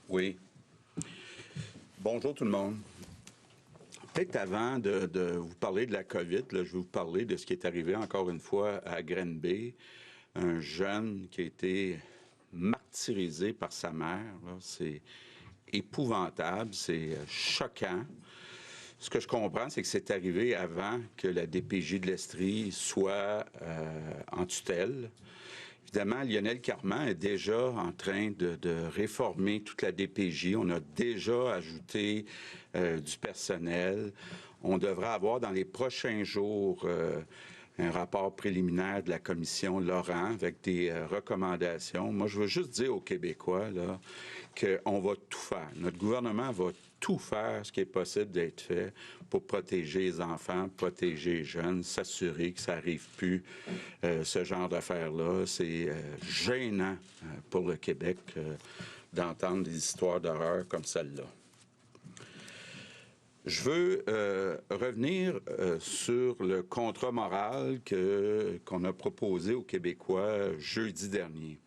Oui. Bonjour tout le monde. Peut-être avant de vous parler de la COVID, là, je vais vous parler de ce qui est arrivé encore une fois à Granby. Un jeune qui a été martyrisé par sa mère. C'est épouvantable, c'est choquant. Ce que je comprends, c'est que c'est arrivé avant que la DPJ de l'Estrie soit en tutelle. Évidemment, Lionel Carman est déjà en train de réformer toute la DPJ. On a déjà ajouté du personnel. On devra avoir dans les prochains jours un rapport préliminaire de la commission Laurent avec des recommandations. Moi, je veux juste dire aux Québécois là, qu'on va tout faire. Notre gouvernement va tout faire ce qui est possible d'être fait pour protéger les enfants, protéger les jeunes, s'assurer que ça n'arrive plus, ce genre d'affaires-là. C'est gênant pour le Québec d'entendre des histoires d'horreur comme celle-là. Je veux revenir sur le contrat moral qu'on a proposé aux Québécois jeudi dernier.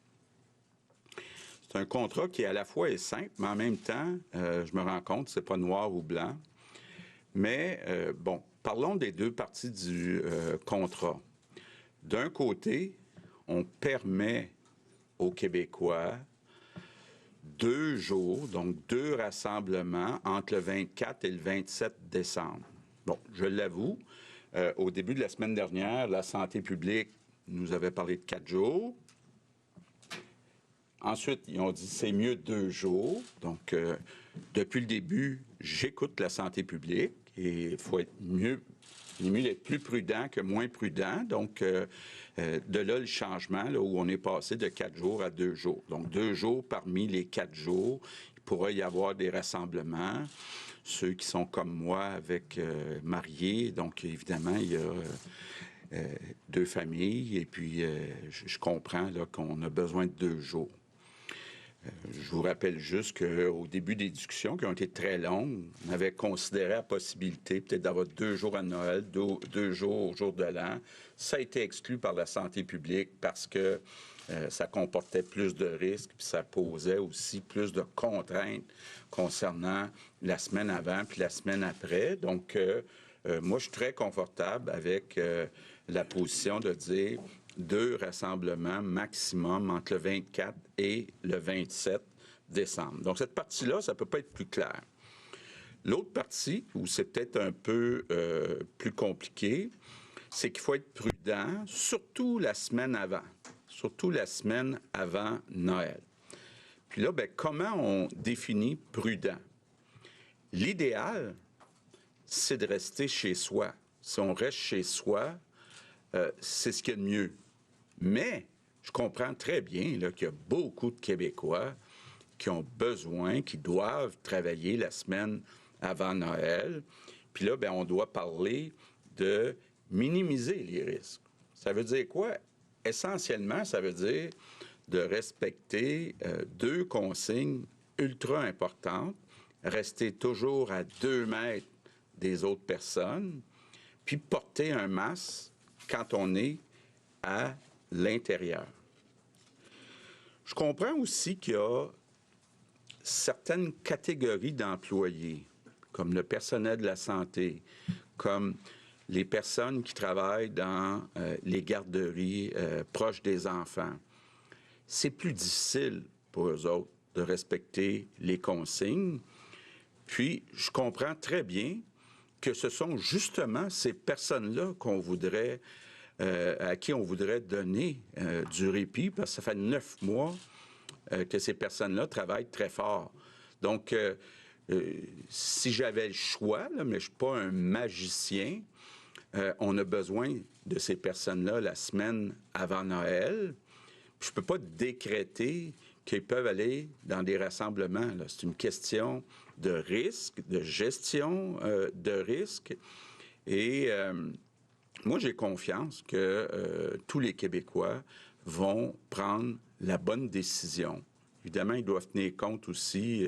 C'est un contrat qui à la fois est simple, mais en même temps, je me rends compte, c'est pas noir ou blanc. Mais bon, parlons des deux parties du contrat. D'un côté, on permet aux Québécois 2 jours, donc 2 rassemblements entre le 24 et le 27 décembre. Bon, je l'avoue, au début de la semaine dernière, la santé publique nous avait parlé de 4 jours. Ensuite, ils ont dit c'est mieux 2 jours. Donc, depuis le début, j'écoute la santé publique et il faut être mieux d'être plus prudent que moins prudent. Donc, de là, le changement, là, où on est passé de 4 jours à 2 jours. Donc, 2 jours parmi les 4 jours, il pourra y avoir des rassemblements. Ceux qui sont comme moi avec mariés, donc évidemment, il y a 2 familles. Et puis, je comprends là, qu'on a besoin de 2 jours. Je vous rappelle juste qu'au début des discussions, qui ont été très longues, on avait considéré la possibilité peut-être d'avoir 2 jours à Noël, 2 jours au jour de l'an. Ça a été exclu par la santé publique parce que ça comportait plus de risques, puis ça posait aussi plus de contraintes concernant la semaine avant puis la semaine après. Donc, moi, je suis très confortable avec la position de dire 2 rassemblements maximum entre le 24 et le 27 décembre. Donc, cette partie-là, ça ne peut pas être plus clair. L'autre partie, où c'est peut-être un peu plus compliqué, c'est qu'il faut être prudent, surtout la semaine avant. Surtout la semaine avant Noël. Puis là, bien, comment on définit prudent? L'idéal, c'est de rester chez soi. Si on reste chez soi, c'est ce qu'il y a de mieux. Mais je comprends très bien là, qu'il y a beaucoup de Québécois qui ont besoin, qui doivent travailler la semaine avant Noël. Puis là, bien, on doit parler de minimiser les risques. Ça veut dire quoi? Essentiellement, ça veut dire de respecter 2 consignes ultra importantes. Rester toujours à 2 mètres des autres personnes, puis porter un masque quand on est à l'intérieur. Je comprends aussi qu'il y a certaines catégories d'employés, comme le personnel de la santé, comme les personnes qui travaillent dans les garderies proches des enfants. C'est plus difficile pour eux autres de respecter les consignes. Puis, je comprends très bien que ce sont justement ces personnes-là qu'on voudrait à qui on voudrait donner du répit, parce que ça fait 9 mois que ces personnes-là travaillent très fort. Donc, si j'avais le choix, là, mais je ne suis pas un magicien, on a besoin de ces personnes-là la semaine avant Noël. Je ne peux pas décréter qu'ils peuvent aller dans des rassemblements. Là. C'est une question de risque, de gestion de risque. Et moi, j'ai confiance que tous les Québécois vont prendre la bonne décision. Évidemment, ils doivent tenir compte aussi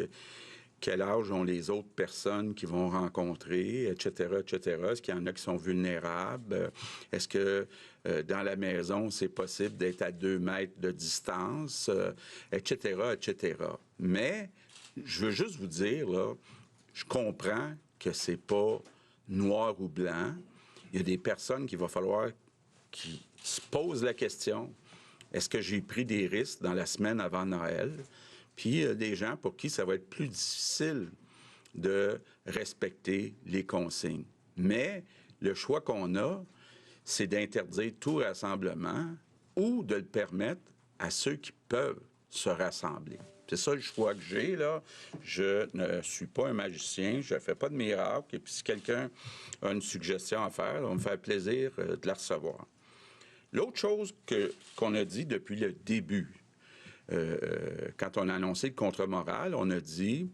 quel âge ont les autres personnes qu'ils vont rencontrer, etc., etc. Est-ce qu'il y en a qui sont vulnérables? Est-ce que dans la maison, c'est possible d'être à 2 mètres de distance, etc., etc. Mais je veux juste vous dire, là, je comprends que c'est pas noir ou blanc. Il y a des personnes qu'il va falloir qui se posent la question, est-ce que j'ai pris des risques dans la semaine avant Noël? Puis il y a des gens pour qui ça va être plus difficile de respecter les consignes. Mais le choix qu'on a, c'est d'interdire tout rassemblement ou de le permettre à ceux qui peuvent se rassembler. C'est ça le choix que j'ai, là. Je ne suis pas un magicien, je ne fais pas de miracle. Et puis, si quelqu'un a une suggestion à faire, on me fait plaisir de la recevoir. L'autre chose qu'on a dit depuis le début, quand on a annoncé le contrat moral, on a dit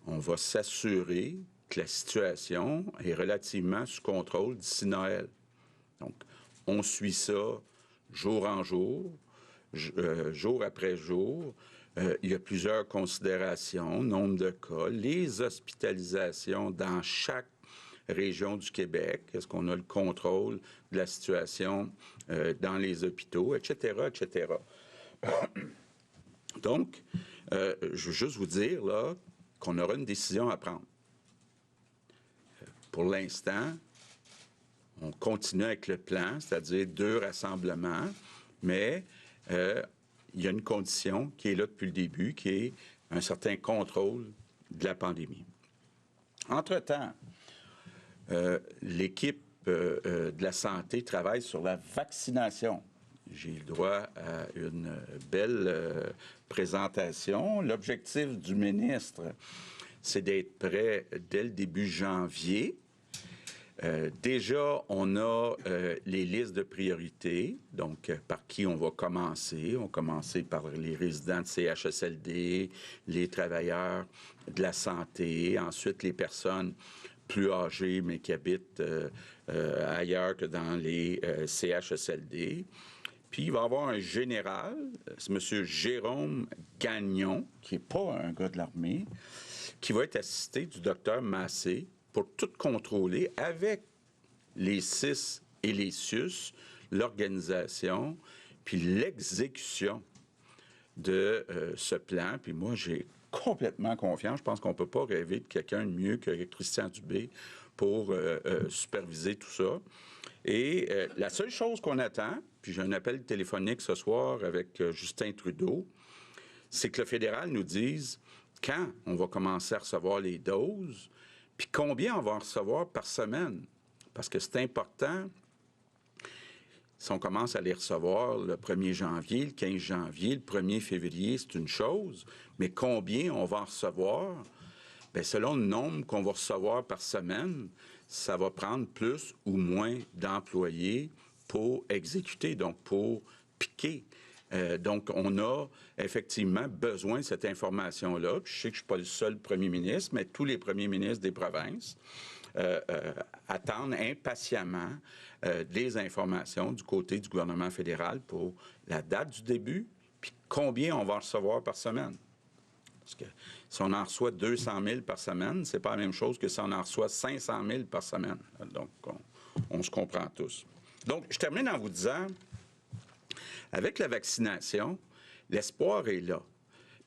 on va s'assurer que la situation est relativement sous contrôle d'ici Noël. Donc, on suit ça jour en jour, jour après jour. Il y a plusieurs considérations, nombre de cas, les hospitalisations dans chaque région du Québec, est-ce qu'on a le contrôle de la situation dans les hôpitaux, etc., etc. Donc, je veux juste vous dire là qu'on aura une décision à prendre. Pour l'instant, on continue avec le plan, c'est-à-dire 2 rassemblements, mais il y a une condition qui est là depuis le début, qui est un certain contrôle de la pandémie. Entre-temps, l'équipe de la santé travaille sur la vaccination. J'ai le droit à une belle présentation. L'objectif du ministre, c'est d'être prêt dès le début janvier. Déjà, on a les listes de priorités, donc par qui on va commencer. On va commencer par les résidents de CHSLD, les travailleurs de la santé, ensuite les personnes plus âgées, mais qui habitent ailleurs que dans les CHSLD. Puis, il va y avoir un général, c'est M. Jérôme Gagnon, qui n'est pas un gars de l'armée, qui va être assisté du docteur Massé pour tout contrôler avec les CIS et les CIUS, l'organisation, puis l'exécution de ce plan. Puis moi, j'ai complètement confiance. Je pense qu'on ne peut pas rêver de quelqu'un de mieux que Christian Dubé pour superviser tout ça. Et la seule chose qu'on attend, puis j'ai un appel téléphonique ce soir avec Justin Trudeau, c'est que le fédéral nous dise quand on va commencer à recevoir les doses, puis combien on va en recevoir par semaine. Parce que c'est important, si on commence à les recevoir le 1er janvier, le 15 janvier, le 1er février, c'est une chose, mais combien on va en recevoir? Bien, selon le nombre qu'on va recevoir par semaine, ça va prendre plus ou moins d'employés pour exécuter, donc pour piquer. Donc, on a effectivement besoin de cette information-là. Puis je sais que je ne suis pas le seul premier ministre, mais tous les premiers ministres des provinces attendent impatiemment des informations du côté du gouvernement fédéral pour la date du début, puis combien on va recevoir par semaine. Parce que si on en reçoit 200 000 par semaine, c'est pas la même chose que si on en reçoit 500 000 par semaine. Donc, on se comprend tous. Donc, je termine en vous disant, avec la vaccination, l'espoir est là.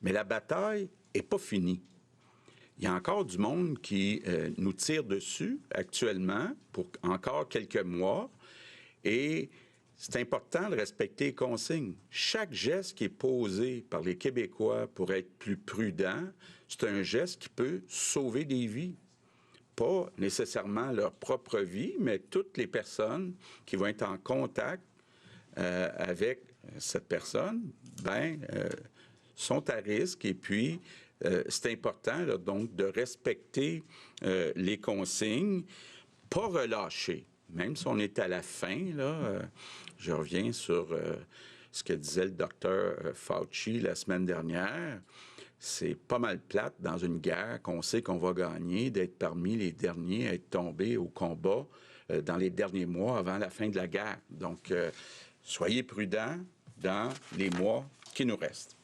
Mais la bataille n'est pas finie. Il y a encore du monde qui nous tire dessus actuellement pour encore quelques mois. Et c'est important de respecter les consignes. Chaque geste qui est posé par les Québécois pour être plus prudents, c'est un geste qui peut sauver des vies. Pas nécessairement leur propre vie, mais toutes les personnes qui vont être en contact avec cette personne, sont à risque. Et puis, c'est important, là, donc, de respecter les consignes, pas relâcher. Même si on est à la fin, là, je reviens sur ce que disait le docteur Fauci la semaine dernière. C'est pas mal plate dans une guerre qu'on sait qu'on va gagner, d'être parmi les derniers à être tombés au combat dans les derniers mois avant la fin de la guerre. Donc, soyez prudents dans les mois qui nous restent.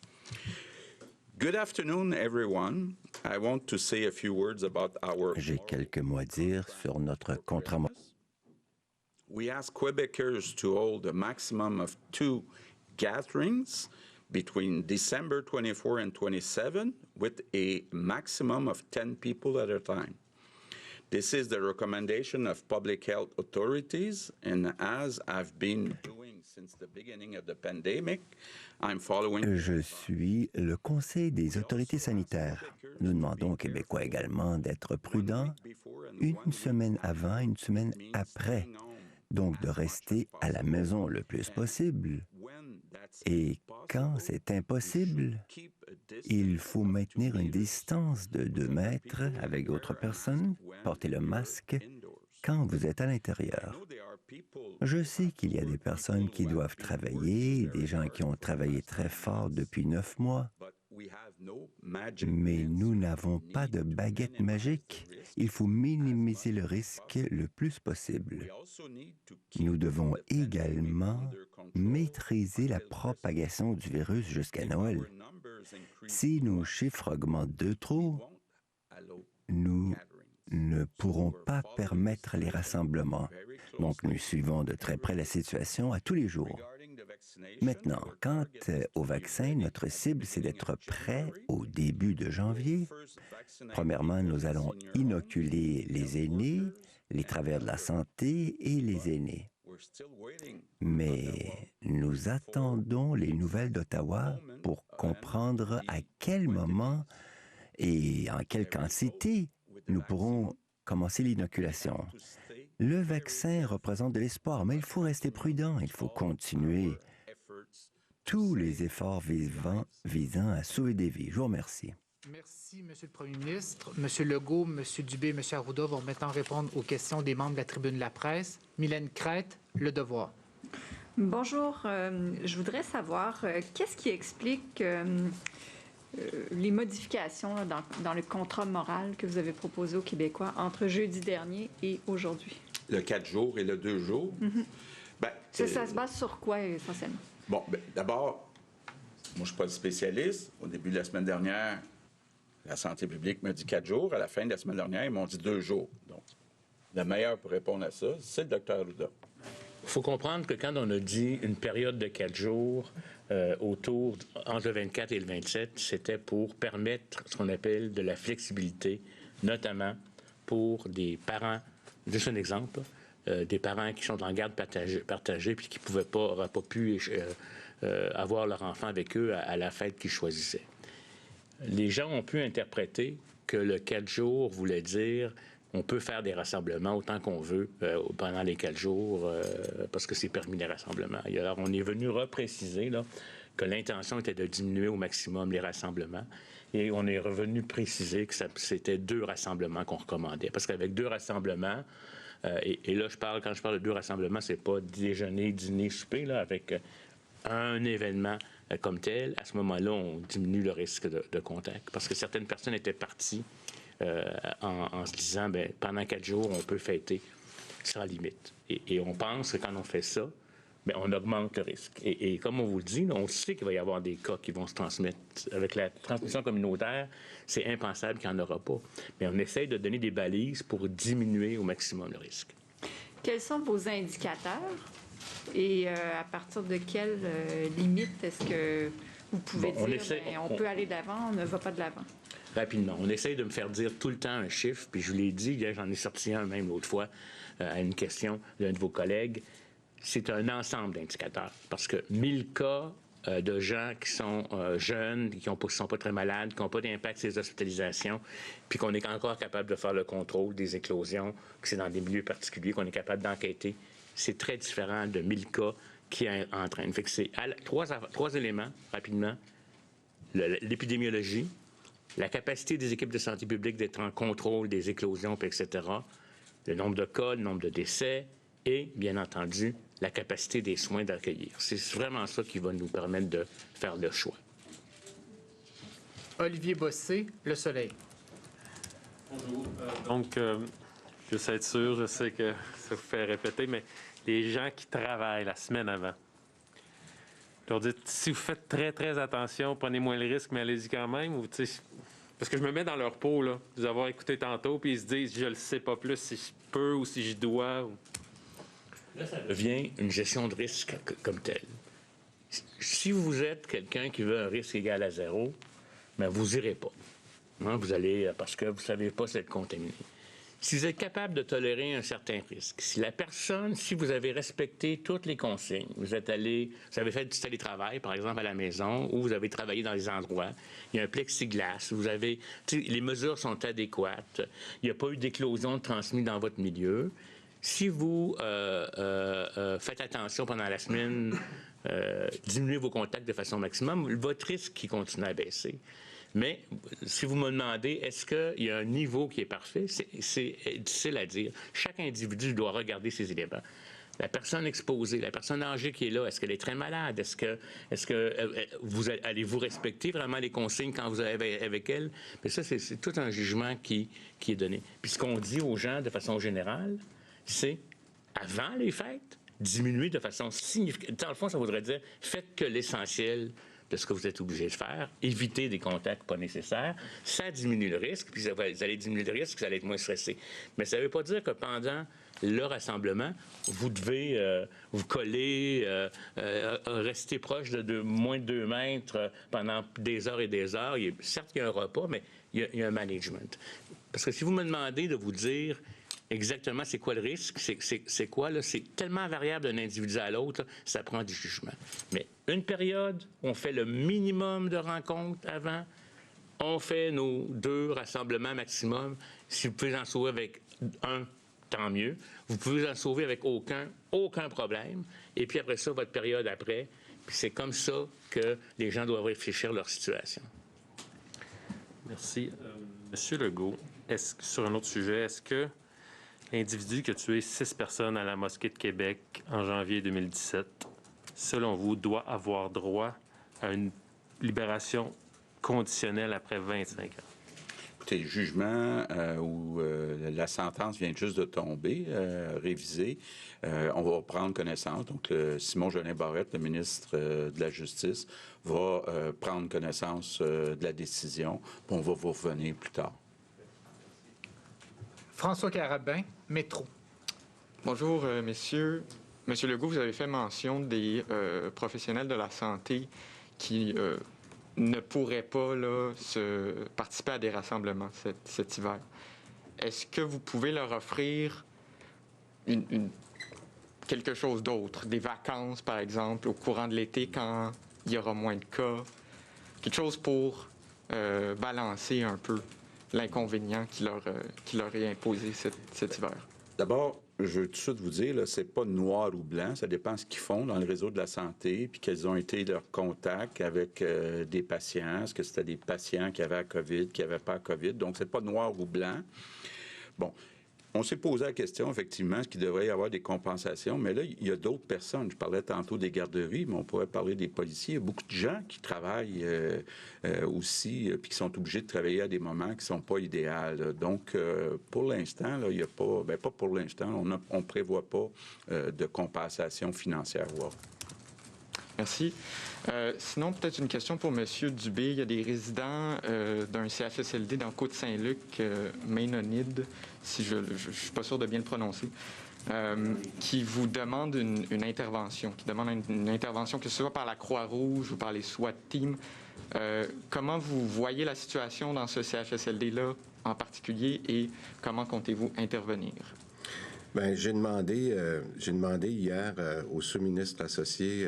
Good afternoon, everyone. I want to say a few words about our... J'ai quelques mots à dire sur notre contrat. We ask Quebecers to hold a maximum of 2 gatherings between December 24 and 27 with a maximum of 10 people at a time. This is the recommendation of public health authorities, and as I've been doing since the beginning of the pandemic, I'm following. Je suis le conseil des autorités sanitaires. Nous demandons aux Québécois également d'être prudents une semaine avant, une semaine après, donc de rester à la maison le plus possible. Et quand c'est impossible, il faut maintenir une distance de 2 mètres avec d'autres personnes, porter le masque quand vous êtes à l'intérieur. Je sais qu'il y a des personnes qui doivent travailler, des gens qui ont travaillé très fort depuis 9 mois, mais nous n'avons pas de baguette magique. Il faut minimiser le risque le plus possible. Nous devons également maîtriser la propagation du virus jusqu'à Noël. Si nos chiffres augmentent de trop, nous ne pourrons pas permettre les rassemblements. Donc, nous suivons de très près la situation à tous les jours. Maintenant, quant au vaccin, notre cible, c'est d'être prêt au début de janvier. Premièrement, nous allons inoculer les aînés, les travailleurs de la santé et les aînés. Mais nous attendons les nouvelles d'Ottawa pour comprendre à quel moment et en quelle quantité nous pourrons commencer l'inoculation. Le vaccin représente de l'espoir, mais il faut rester prudent. Il faut continuer tous les efforts visant à sauver des vies. Je vous remercie. Merci, Monsieur le Premier ministre. Monsieur Legault, Monsieur Dubé, Monsieur Arruda vont maintenant répondre aux questions des membres de la Tribune de la presse. Mylène Crête, Le Devoir. Bonjour. Je voudrais savoir qu'est-ce qui explique les modifications dans le contrat moral que vous avez proposé aux Québécois entre jeudi dernier et aujourd'hui? Le 4 jours et le 2 jours. Ça se base sur quoi, essentiellement? Bon, d'abord, moi, je ne suis pas spécialiste. Au début de la semaine dernière, la santé publique m'a dit 4 jours. À la fin de la semaine dernière, ils m'ont dit 2 jours. Donc, le meilleur pour répondre à ça, c'est le Dr Arruda. Il faut comprendre que quand on a dit une période de 4 jours, entre le 24 et le 27, c'était pour permettre ce qu'on appelle de la flexibilité, notamment pour des parents, juste un exemple, des parents qui sont en garde partagée puis qui n'auraient pas pu avoir leur enfant avec eux à la fête qu'ils choisissaient. Les gens ont pu interpréter que le 4 jours voulait dire on peut faire des rassemblements autant qu'on veut pendant les 4 jours parce que c'est permis les rassemblements. Et alors, on est venu repréciser là, que l'intention était de diminuer au maximum les rassemblements et on est revenu préciser que c'était 2 rassemblements qu'on recommandait. Parce qu'avec 2 rassemblements, et là, quand je parle de 2 rassemblements, c'est pas déjeuner, dîner, souper, là, avec un événement comme tel. À ce moment-là, on diminue le risque de contact parce que certaines personnes étaient parties en se disant, bien, pendant 4 jours, on peut fêter sans limite. Et on pense que quand on fait ça, bien, on augmente le risque. Et comme on vous le dit, là, on sait qu'il va y avoir des cas qui vont se transmettre. Avec la transmission communautaire, c'est impensable qu'il n'y en aura pas. Mais on essaye de donner des balises pour diminuer au maximum le risque. Quels sont vos indicateurs et à partir de quelle limite est-ce que vous pouvez dire on peut aller d'avant, on ne va pas de l'avant? Rapidement. On essaye de me faire dire tout le temps un chiffre, puis je vous l'ai dit, j'en ai sorti un même l'autre fois à une question d'un de vos collègues. C'est un ensemble d'indicateurs, parce que 1000 cas de gens qui sont jeunes, qui ne sont pas très malades, qui n'ont pas d'impact sur les hospitalisations, puis qu'on est encore capable de faire le contrôle des éclosions, que c'est dans des milieux particuliers, qu'on est capable d'enquêter, c'est très différent de 1000 cas qui entraînent. Fait que c'est 3 éléments, rapidement. L'épidémiologie, la capacité des équipes de santé publique d'être en contrôle des éclosions, etc., le nombre de cas, le nombre de décès et, bien entendu, la capacité des soins d'accueillir. C'est vraiment ça qui va nous permettre de faire le choix. Olivier Bossé, Le Soleil. Bonjour. Donc, juste être sûr, je sais que ça vous fait répéter, mais les gens qui travaillent la semaine avant, leur dites, si vous faites très, très attention, prenez moins le risque, mais allez-y quand même. Ou, parce que je me mets dans leur peau, là, de vous avoir écouté tantôt, puis ils se disent, je ne le sais pas plus si je peux ou si je dois. Ou... Là, ça devient une gestion de risque comme telle. Si vous êtes quelqu'un qui veut un risque égal à 0, bien, vous n'irez pas. Hein, vous allez, parce que vous ne savez pas si être contaminé. Si vous êtes capable de tolérer un certain risque, si vous avez respecté toutes les consignes, vous avez fait du télétravail, par exemple, à la maison, ou vous avez travaillé dans les endroits, il y a un plexiglas, les mesures sont adéquates, il n'y a pas eu d'éclosion de transmis dans votre milieu. Si vous faites attention pendant la semaine, diminuez vos contacts de façon maximum, votre risque qui continue à baisser. Mais si vous me demandez, est-ce qu'il y a un niveau qui est parfait, c'est difficile à dire. Chaque individu doit regarder ses éléments. La personne exposée, la personne âgée qui est là, est-ce qu'elle est très malade? Est-ce que allez-vous respecter vraiment les consignes quand vous avez avec elle? Mais ça, c'est tout un jugement qui est donné. Puis ce qu'on dit aux gens de façon générale, c'est avant les fêtes, diminuer de façon significative. Dans le fond, ça voudrait dire faites que l'essentiel de ce que vous êtes obligé de faire, éviter des contacts pas nécessaires, ça diminue le risque, puis vous allez diminuer le risque, vous allez être moins stressé. Mais ça ne veut pas dire que pendant le rassemblement, vous devez vous coller, rester proche de moins de 2 mètres pendant des heures et des heures. Certes, il y a un repas, mais il y a un management. Parce que si vous me demandez de vous dire exactement c'est quoi le risque, c'est quoi, là? C'est tellement variable d'un individu à l'autre, là, ça prend du jugement. Mais une période, on fait le minimum de rencontres avant, on fait nos 2 rassemblements maximum. Si vous pouvez en sauver avec 1, tant mieux. Vous pouvez en sauver avec aucun problème. Et puis après ça, votre période après, puis c'est comme ça que les gens doivent réfléchir à leur situation. Merci. Monsieur Legault, sur un autre sujet, est-ce que l'individu qui a tué 6 personnes à la mosquée de Québec en janvier 2017, selon vous, doit avoir droit à une libération conditionnelle après 25 ans? Écoutez, le jugement ou la sentence vient juste de tomber, révisée. On va prendre connaissance. Donc, Simon Jolin Barrette, le ministre de la Justice, va prendre connaissance de la décision. On va vous revenir plus tard. François Carabin, Métro. Bonjour, messieurs. Monsieur Legault, vous avez fait mention des professionnels de la santé qui ne pourraient pas participer à des rassemblements cet hiver. Est-ce que vous pouvez leur offrir quelque chose d'autre, des vacances, par exemple, au courant de l'été quand il y aura moins de cas, quelque chose pour balancer un peu l'inconvénient qui leur est imposé cet hiver? D'abord, je veux tout de suite vous dire, c'est pas noir ou blanc, ça dépend de ce qu'ils font dans le réseau de la santé, puis quels ont été leurs contacts avec des patients. Est-ce que c'était des patients qui avaient la COVID, qui n'avaient pas la COVID? Donc, c'est pas noir ou blanc. Bon, on s'est posé la question, effectivement, est-ce qu'il devrait y avoir des compensations? Mais là, il y a d'autres personnes. Je parlais tantôt des garderies, mais on pourrait parler des policiers. Il y a beaucoup de gens qui travaillent aussi, puis qui sont obligés de travailler à des moments qui ne sont pas idéaux. Donc, pour l'instant, là, il n'y a pas... Bien, pas pour l'instant, on ne prévoit pas de compensation financière. Wow. Merci. Sinon, peut-être une question pour M. Dubé. Il y a des résidents d'un CHSLD dans Côte-Saint-Luc, Mainonide, si je ne suis pas sûr de bien le prononcer, qui vous demandent une intervention, qui demandent une intervention, que ce soit par la Croix-Rouge ou par les SWAT teams. Comment vous voyez la situation dans ce CHSLD-là en particulier et comment comptez-vous intervenir? Bien, j'ai demandé hier au sous-ministre associé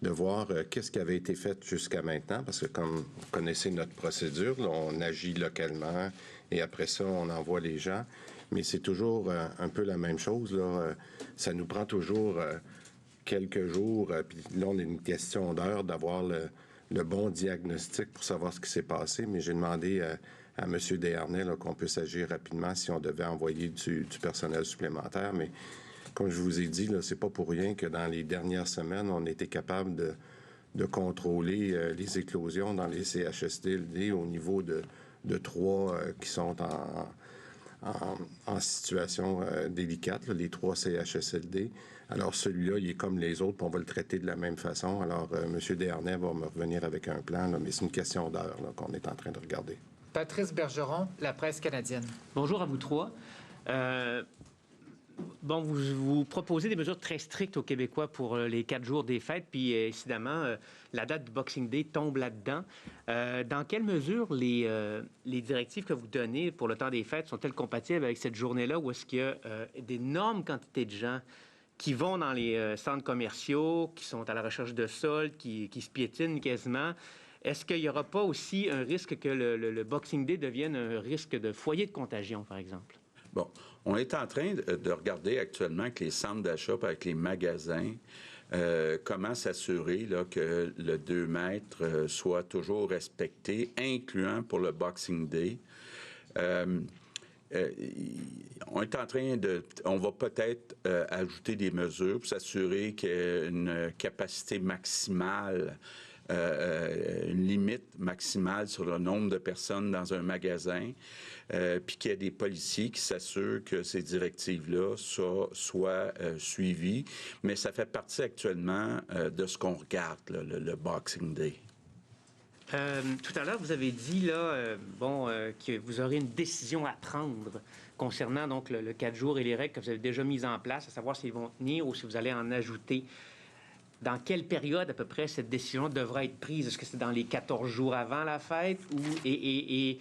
de voir qu'est-ce qui avait été fait jusqu'à maintenant, parce que comme vous connaissez notre procédure, là, on agit localement et après ça, on envoie les gens. Mais c'est toujours un peu la même chose, là. Ça nous prend toujours quelques jours, puis là, on a une question d'heure d'avoir le bon diagnostic pour savoir ce qui s'est passé. Mais j'ai demandé à M. Desharnais qu'on puisse agir rapidement si on devait envoyer du personnel supplémentaire. Mais comme je vous ai dit, là, c'est pas pour rien que dans les dernières semaines, on a été capable de contrôler les éclosions dans les CHSLD au niveau de 3 qui sont en situation délicate, là, les 3 CHSLD. Alors, celui-là, il est comme les autres, puis on va le traiter de la même façon. Alors, M. Desharnais va me revenir avec un plan, là, mais c'est une question d'heure qu'on est en train de regarder. Patrice Bergeron, La Presse canadienne. Bonjour à vous 3. bon, vous proposez des mesures très strictes aux Québécois pour les 4 jours des fêtes, puis évidemment, la date du Boxing Day tombe là-dedans. Dans quelle mesure les directives que vous donnez pour le temps des fêtes sont-elles compatibles avec cette journée-là, où est-ce qu'il y a d'énormes quantités de gens qui vont dans les centres commerciaux, qui sont à la recherche de soldes, qui se piétinent quasiment? Est-ce qu'il n'y aura pas aussi un risque que le Boxing Day devienne un risque de foyer de contagion, par exemple? Bon, on est en train de regarder actuellement avec les centres d'achat, avec les magasins, comment s'assurer là, que le 2 mètres soit toujours respecté, incluant pour le Boxing Day. On est en train on va peut-être ajouter des mesures pour s'assurer qu'il y ait une capacité maximale, une limite maximale sur le nombre de personnes dans un magasin, puis qu'il y ait des policiers qui s'assurent que ces directives-là soient suivies. Mais ça fait partie actuellement de ce qu'on regarde, là, le Boxing Day. Tout à l'heure, vous avez dit là, que vous aurez une décision à prendre concernant donc le 4 jours et les règles que vous avez déjà mises en place, à savoir s'ils vont tenir ou si vous allez en ajouter. Dans quelle période à peu près cette décision devra être prise? Est-ce que c'est dans les 14 jours avant la fête? Et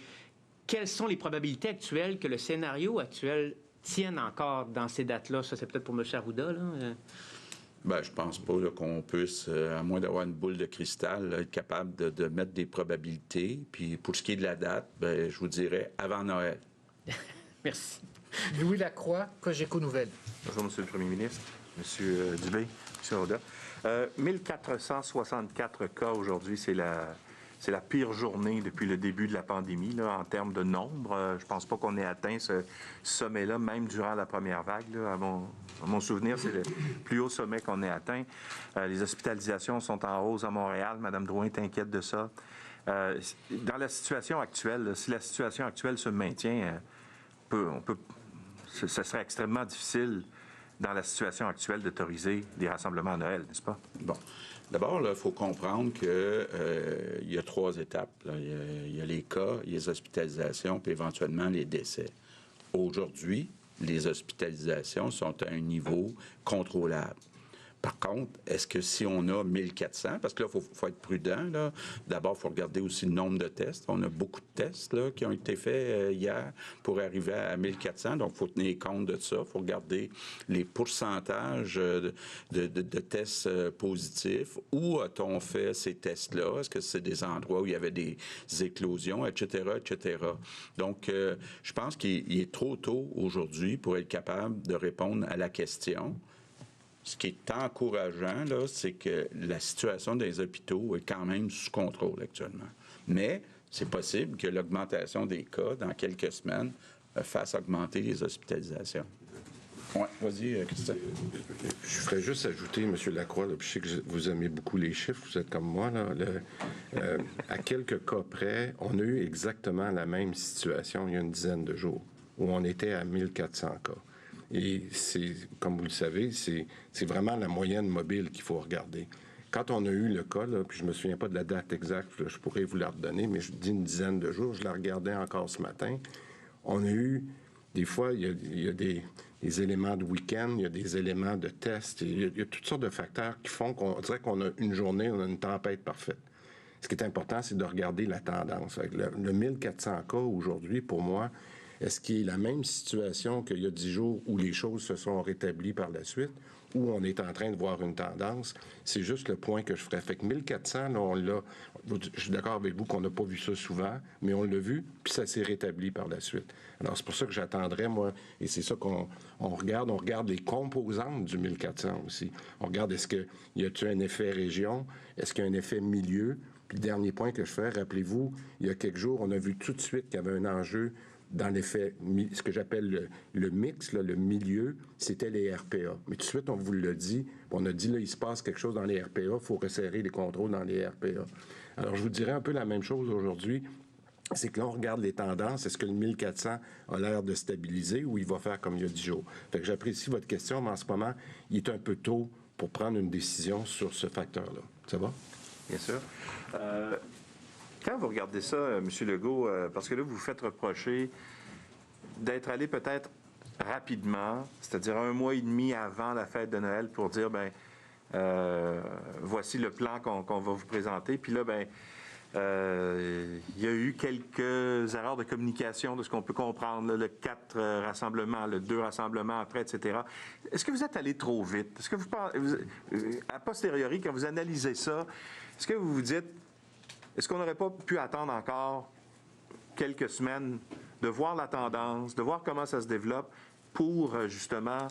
quelles sont les probabilités actuelles que le scénario actuel tienne encore dans ces dates-là? Ça, c'est peut-être pour M. Arruda, là. Bien, je pense pas là, qu'on puisse, à moins d'avoir une boule de cristal, là, être capable de mettre des probabilités. Puis pour ce qui est de la date, bien, je vous dirais avant Noël. Merci. Louis Lacroix, Cogeco Nouvelles. Bonjour, M. le Premier ministre, M. Dubé, M. Arruda. 1464 cas aujourd'hui, c'est la pire journée depuis le début de la pandémie, là, en termes de nombre. Je pense pas qu'on ait atteint ce sommet-là, même durant la première vague. Là. À mon souvenir, c'est le plus haut sommet qu'on ait atteint. Les hospitalisations sont en hausse à Montréal. Mme Drouin est inquiète de ça. Dans la situation actuelle, là, si la situation actuelle se maintient, ça serait extrêmement difficile dans la situation actuelle d'autoriser des rassemblements à Noël, n'est-ce pas? Bon. D'abord, il faut comprendre qu'il y a 3 étapes. Là. Il y a les cas, les hospitalisations, puis éventuellement les décès. Aujourd'hui, les hospitalisations sont à un niveau contrôlable. Par contre, est-ce que si on a 1400, parce que là, il faut être prudent, là. D'abord, il faut regarder aussi le nombre de tests. On a beaucoup de tests là, qui ont été faits hier pour arriver à 1400, donc il faut tenir compte de ça. Il faut regarder les pourcentages de tests positifs. Où a-t-on fait ces tests-là? Est-ce que c'est des endroits où il y avait des éclosions, etc., etc.? Donc, je pense qu'il est trop tôt aujourd'hui pour être capable de répondre à la question. Ce qui est encourageant, là, c'est que la situation des hôpitaux est quand même sous contrôle actuellement. Mais c'est possible que l'augmentation des cas dans quelques semaines fasse augmenter les hospitalisations. Oui, vas-y, Christian. Je ferais juste ajouter, M. Lacroix, là, puis je sais que vous aimez beaucoup les chiffres, vous êtes comme moi, là, à quelques cas près, on a eu exactement la même situation il y a une dizaine de jours, où on était à 1400 cas. Et c'est, comme vous le savez, c'est vraiment la moyenne mobile qu'il faut regarder. Quand on a eu le cas, là, puis je me souviens pas de la date exacte, là, je pourrais vous la redonner, mais je dis une dizaine de jours, je la regardais encore ce matin. On a eu, des fois, il y a des éléments de week-end, il y a des éléments de test, il y a toutes sortes de facteurs qui font qu'on dirait qu'on a une journée, on a une tempête parfaite. Ce qui est important, c'est de regarder la tendance. Le 1400 cas aujourd'hui, pour moi, est-ce qu'il est la même situation qu'il y a 10 jours où les choses se sont rétablies par la suite, où on est en train de voir une tendance? C'est juste le point que je ferais. Fait que 1400, là, on l'a. Je suis d'accord avec vous qu'on n'a pas vu ça souvent, mais on l'a vu, puis ça s'est rétabli par la suite. Alors, c'est pour ça que j'attendrais, moi, et c'est ça qu'on regarde. On regarde les composantes du 1400 aussi. On regarde, est-ce qu'il y a-t-il un effet région? Est-ce qu'il y a un effet milieu? Puis le dernier point que je fais, rappelez-vous, il y a quelques jours, on a vu tout de suite qu'il y avait un enjeu dans l'effet, ce que j'appelle le mix, là, le milieu, c'était les RPA. Mais tout de suite, on vous l'a dit, on a dit, là, il se passe quelque chose dans les RPA, il faut resserrer les contrôles dans les RPA. Alors, je vous dirais un peu la même chose aujourd'hui, c'est que là, on regarde les tendances. Est-ce que le 1400 a l'air de stabiliser ou il va faire comme il y a 10 jours? Fait que j'apprécie votre question, mais en ce moment, il est un peu tôt pour prendre une décision sur ce facteur-là. Ça va? Bien sûr. Quand vous regardez ça, M. Legault, parce que là, vous vous faites reprocher d'être allé peut-être rapidement, c'est-à-dire 1 mois et demi avant la fête de Noël, pour dire, voici le plan qu'on va vous présenter. Puis là, il y a eu quelques erreurs de communication de ce qu'on peut comprendre, là, le 4 rassemblements, le 2 rassemblements après, etc. Est-ce que vous êtes allé trop vite? Est-ce que a posteriori, quand vous analysez ça, est-ce que vous vous dites, est-ce qu'on n'aurait pas pu attendre encore quelques semaines, de voir la tendance, de voir comment ça se développe pour justement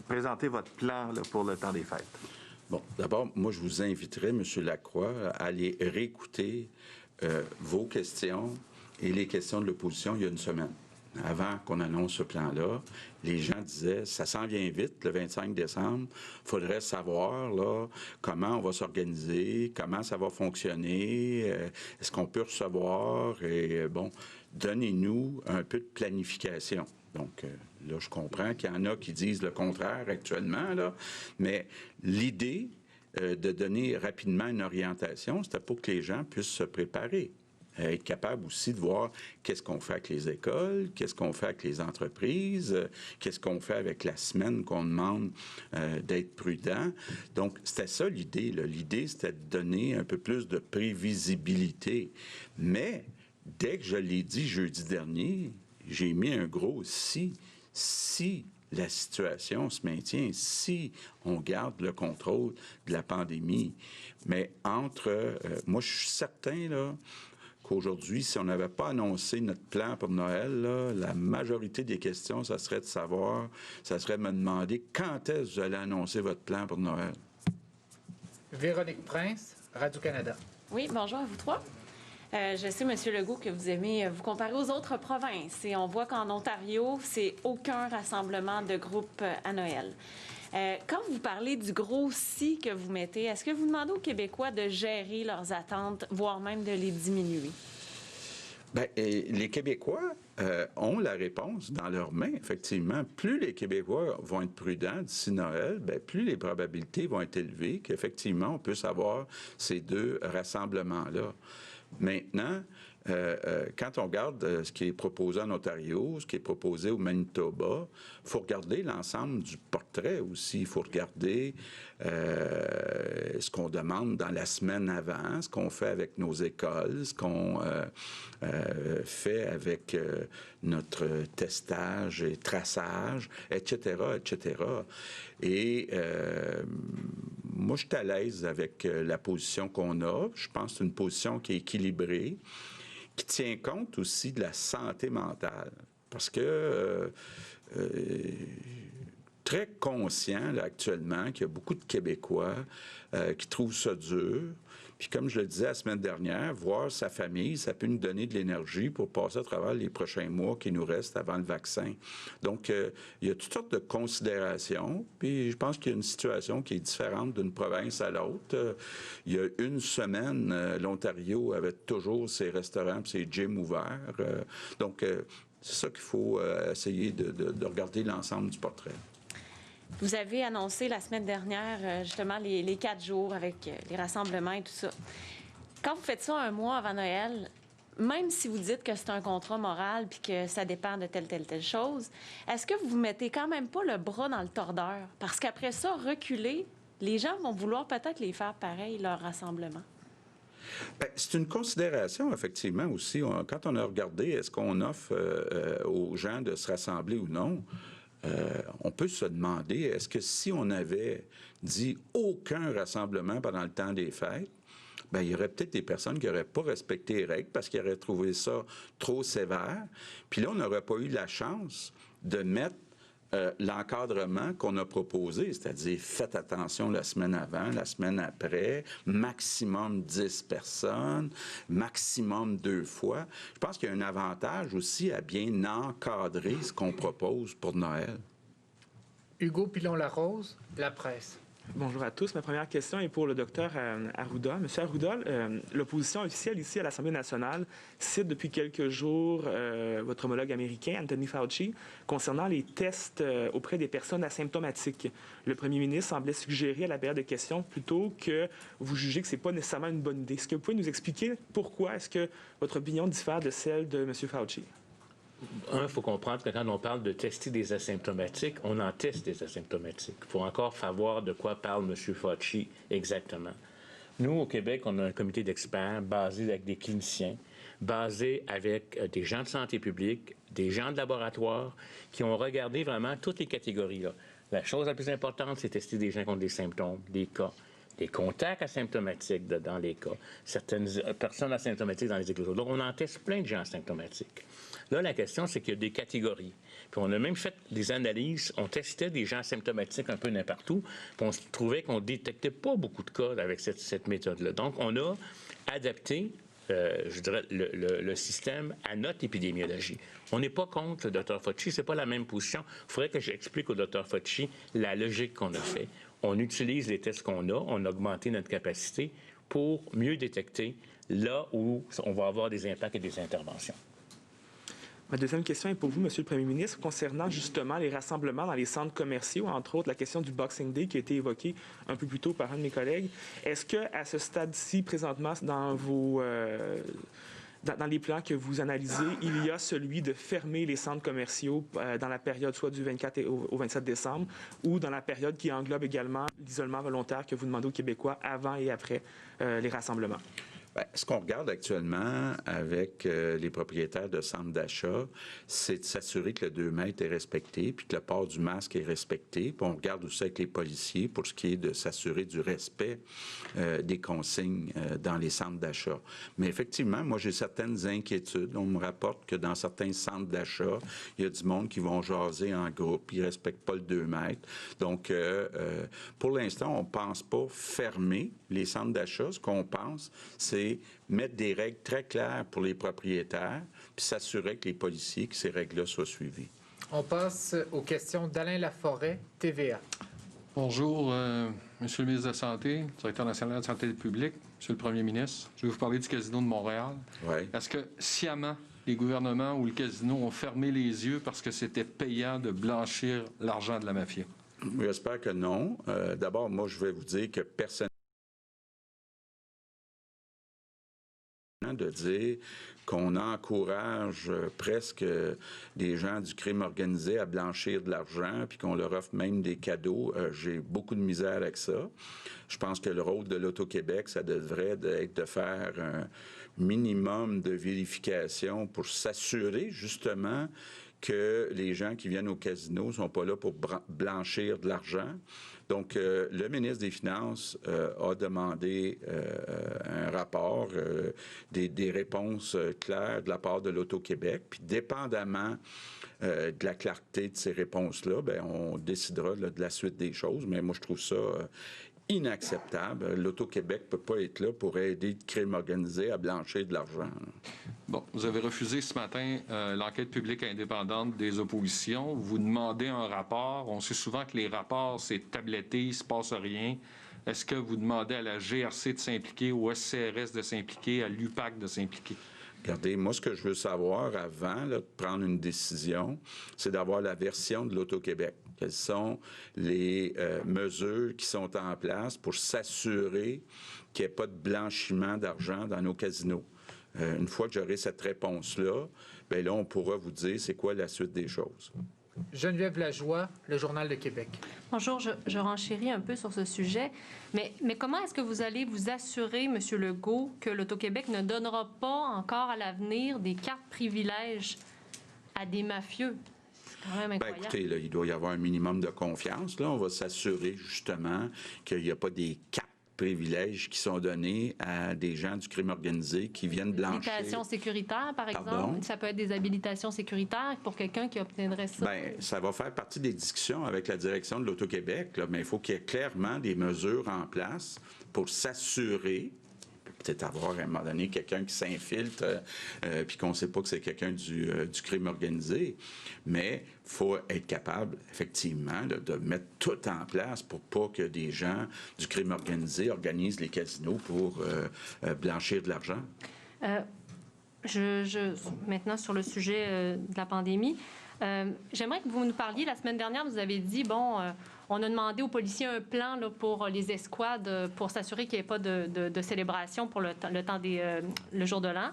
présenter votre plan là, pour le temps des fêtes? Bon, d'abord, moi, je vous inviterai, M. Lacroix, à aller réécouter vos questions et les questions de l'opposition il y a une semaine. Avant qu'on annonce ce plan-là, les gens disaient, ça s'en vient vite, le 25 décembre, il faudrait savoir là, comment on va s'organiser, comment ça va fonctionner, est-ce qu'on peut recevoir, et bon, donnez-nous un peu de planification. Donc, là, je comprends qu'il y en a qui disent le contraire actuellement, là, mais l'idée de donner rapidement une orientation, c'était pour que les gens puissent se préparer. Être capable aussi de voir qu'est-ce qu'on fait avec les écoles, qu'est-ce qu'on fait avec les entreprises, qu'est-ce qu'on fait avec la semaine qu'on demande d'être prudent. Donc, c'était ça l'idée. L'idée, c'était de donner un peu plus de prévisibilité. Mais, dès que je l'ai dit jeudi dernier, j'ai mis un gros « si ». Si la situation se maintient, si on garde le contrôle de la pandémie. Mais moi, je suis certain, là, qu'aujourd'hui, si on n'avait pas annoncé notre plan pour Noël, là, la majorité des questions, ça serait de me demander quand est-ce que vous allez annoncer votre plan pour Noël. Véronique Prince, Radio-Canada. Oui, bonjour à vous trois. Je sais, M. Legault, que vous aimez vous comparer aux autres provinces. Et on voit qu'en Ontario, c'est aucun rassemblement de groupe à Noël. Quand vous parlez du gros « si » que vous mettez, est-ce que vous demandez aux Québécois de gérer leurs attentes, voire même de les diminuer? Bien, les Québécois ont la réponse dans leurs mains, effectivement. Plus les Québécois vont être prudents d'ici Noël, bien, plus les probabilités vont être élevées qu'effectivement, on puisse avoir ces 2 rassemblements-là. Maintenant, quand on regarde ce qui est proposé en Ontario, ce qui est proposé au Manitoba, il faut regarder l'ensemble du portrait aussi. Il faut regarder ce qu'on demande dans la semaine avant, ce qu'on fait avec nos écoles, ce qu'on fait avec notre testage et traçage, etc., etc. Et moi, je suis à l'aise avec la position qu'on a. Je pense que c'est une position qui est équilibrée, qui tient compte aussi de la santé mentale. Parce que très conscient là, actuellement qu'il y a beaucoup de Québécois qui trouvent ça dur. Puis comme je le disais la semaine dernière, voir sa famille, ça peut nous donner de l'énergie pour passer à travers les prochains mois qui nous restent avant le vaccin. Donc, il y a toutes sortes de considérations. Puis je pense qu'il y a une situation qui est différente d'une province à l'autre. Il y a une semaine, l'Ontario avait toujours ses restaurants et ses gyms ouverts. Donc, c'est ça qu'il faut essayer de regarder l'ensemble du portrait. Vous avez annoncé la semaine dernière, justement, les 4 jours avec les rassemblements et tout ça. Quand vous faites ça un mois avant Noël, même si vous dites que c'est un contrat moral puis que ça dépend de telle chose, est-ce que vous mettez quand même pas le bras dans le tordeur? Parce qu'après ça, reculer, les gens vont vouloir peut-être les faire pareil, leur rassemblement. Bien, c'est une considération, effectivement, aussi. Quand on a regardé, est-ce qu'on offre aux gens de se rassembler ou non? On peut se demander, est-ce que si on avait dit aucun rassemblement pendant le temps des fêtes, bien, il y aurait peut-être des personnes qui n'auraient pas respecté les règles parce qu'ils auraient trouvé ça trop sévère. Puis là, on n'aurait pas eu la chance de mettre l'encadrement qu'on a proposé, c'est-à-dire faites attention la semaine avant, la semaine après, maximum 10 personnes, maximum 2 fois. Je pense qu'il y a un avantage aussi à bien encadrer ce qu'on propose pour Noël. Hugo Pilon-Larose, La Presse. Bonjour à tous. Ma première question est pour le docteur Arruda. Monsieur Arruda, l'opposition officielle ici à l'Assemblée nationale cite depuis quelques jours votre homologue américain, Anthony Fauci, concernant les tests auprès des personnes asymptomatiques. Le premier ministre semblait suggérer à la période de questions plutôt que vous jugez que ce n'est pas nécessairement une bonne idée. Est-ce que vous pouvez nous expliquer pourquoi est-ce que votre opinion diffère de celle de M. Fauci? il faut comprendre que quand on parle de tester des asymptomatiques, on en teste des asymptomatiques. Il faut encore savoir de quoi parle M. Fauci exactement. Nous, au Québec, on a un comité d'experts basé avec des cliniciens, basé avec des gens de santé publique, des gens de laboratoire, qui ont regardé vraiment toutes les catégories-là. La chose la plus importante, c'est tester des gens qui ont des symptômes, des cas, des contacts asymptomatiques dans les cas, certaines personnes asymptomatiques dans les éclosions. Donc, on en teste plein de gens asymptomatiques. Là, la question, c'est qu'il y a des catégories. Puis on a même fait des analyses, on testait des gens asymptomatiques un peu n'importe où, puis on se trouvait qu'on ne détectait pas beaucoup de cas avec cette méthode-là. Donc, on a adapté, je dirais, le système à notre épidémiologie. On n'est pas contre le Dr Fauci, c'est pas la même position. Il faudrait que j'explique au Dr Fauci la logique qu'on a fait. On utilise les tests qu'on a, on a augmenté notre capacité pour mieux détecter là où on va avoir des impacts et des interventions. Ma deuxième question est pour vous, Monsieur le Premier ministre, concernant justement les rassemblements dans les centres commerciaux, entre autres la question du Boxing Day qui a été évoquée un peu plus tôt par un de mes collègues. Est-ce qu'à ce stade-ci, présentement, dans les plans que vous analysez, il y a celui de fermer les centres commerciaux dans la période soit du 24 au 27 décembre ou dans la période qui englobe également l'isolement volontaire que vous demandez aux Québécois avant et après les rassemblements? Bien, ce qu'on regarde actuellement avec les propriétaires de centres d'achat, c'est de s'assurer que le 2 mètres est respecté, puis que le port du masque est respecté. Puis on regarde aussi avec les policiers pour ce qui est de s'assurer du respect des consignes dans les centres d'achat. Mais effectivement, moi, j'ai certaines inquiétudes. On me rapporte que dans certains centres d'achat, il y a du monde qui vont jaser en groupe, ils ne respectent pas le 2 mètres. Donc, pour l'instant, on ne pense pas fermer les centres d'achat. Ce qu'on pense, c'est mettre des règles très claires pour les propriétaires, puis s'assurer que les policiers, que ces règles-là soient suivies. On passe aux questions d'Alain Laforêt, TVA. Bonjour, Monsieur le ministre de la Santé, directeur national de la santé publique, Monsieur le Premier ministre. Je vais vous parler du Casino de Montréal. Oui. Est-ce que sciemment, les gouvernements ou le casino ont fermé les yeux parce que c'était payant de blanchir l'argent de la mafia? J'espère que non. D'abord, moi, je vais vous dire que personne de dire qu'on encourage presque des gens du crime organisé à blanchir de l'argent, puis qu'on leur offre même des cadeaux. J'ai beaucoup de misère avec ça. Je pense que le rôle de l'Auto-Québec, ça devrait être de faire un minimum de vérification pour s'assurer, justement, que les gens qui viennent au casino ne sont pas là pour blanchir de l'argent. Donc, le ministre des Finances a demandé un rapport, des réponses claires de la part de l'Auto-Québec. Puis, dépendamment de la clarté de ces réponses-là, bien, on décidera là, de la suite des choses. Mais moi, je trouve ça inacceptable. L'Auto-Québec ne peut pas être là pour aider le crime organisé à blanchir de l'argent. Bon, vous avez refusé ce matin l'enquête publique indépendante des oppositions. Vous demandez un rapport. On sait souvent que les rapports, c'est tabletté, il ne se passe rien. Est-ce que vous demandez à la GRC de s'impliquer, au SCRS de s'impliquer, à l'UPAC de s'impliquer? Regardez, moi, ce que je veux savoir avant là, de prendre une décision, c'est d'avoir la version de l'Auto-Québec. Quelles sont les mesures qui sont en place pour s'assurer qu'il n'y ait pas de blanchiment d'argent dans nos casinos? Une fois que j'aurai cette réponse-là, bien là, on pourra vous dire c'est quoi la suite des choses. Geneviève Lajoie, Le Journal de Québec. Bonjour, je renchéris un peu sur ce sujet, mais comment est-ce que vous allez vous assurer, M. Legault, que l'Auto-Québec ne donnera pas encore à l'avenir des cartes privilèges à des mafieux? C'est quand même incroyable. Bien, écoutez, là, il doit y avoir un minimum de confiance. Là, on va s'assurer justement qu'il n'y a pas des cartes privilèges qui sont donnés à des gens du crime organisé qui viennent blanchir. Habilitations sécuritaires, par exemple. Pardon? Ça peut être des habilitations sécuritaires pour quelqu'un qui obtiendrait ça. Bien, ça va faire partie des discussions avec la direction de l'Auto-Québec, là, mais il faut qu'il y ait clairement des mesures en place pour s'assurer, peut-être avoir à un moment donné quelqu'un qui s'infiltre puis qu'on ne sait pas que c'est quelqu'un du crime organisé, mais il faut être capable, effectivement, là, de mettre tout en place pour pas que des gens du crime organisé organisent les casinos pour blanchir de l'argent. Maintenant, sur le sujet de la pandémie, j'aimerais que vous nous parliez. La semaine dernière, vous avez dit, on a demandé aux policiers un plan là, pour les escouades pour s'assurer qu'il n'y ait pas de célébration pour le jour de l'an.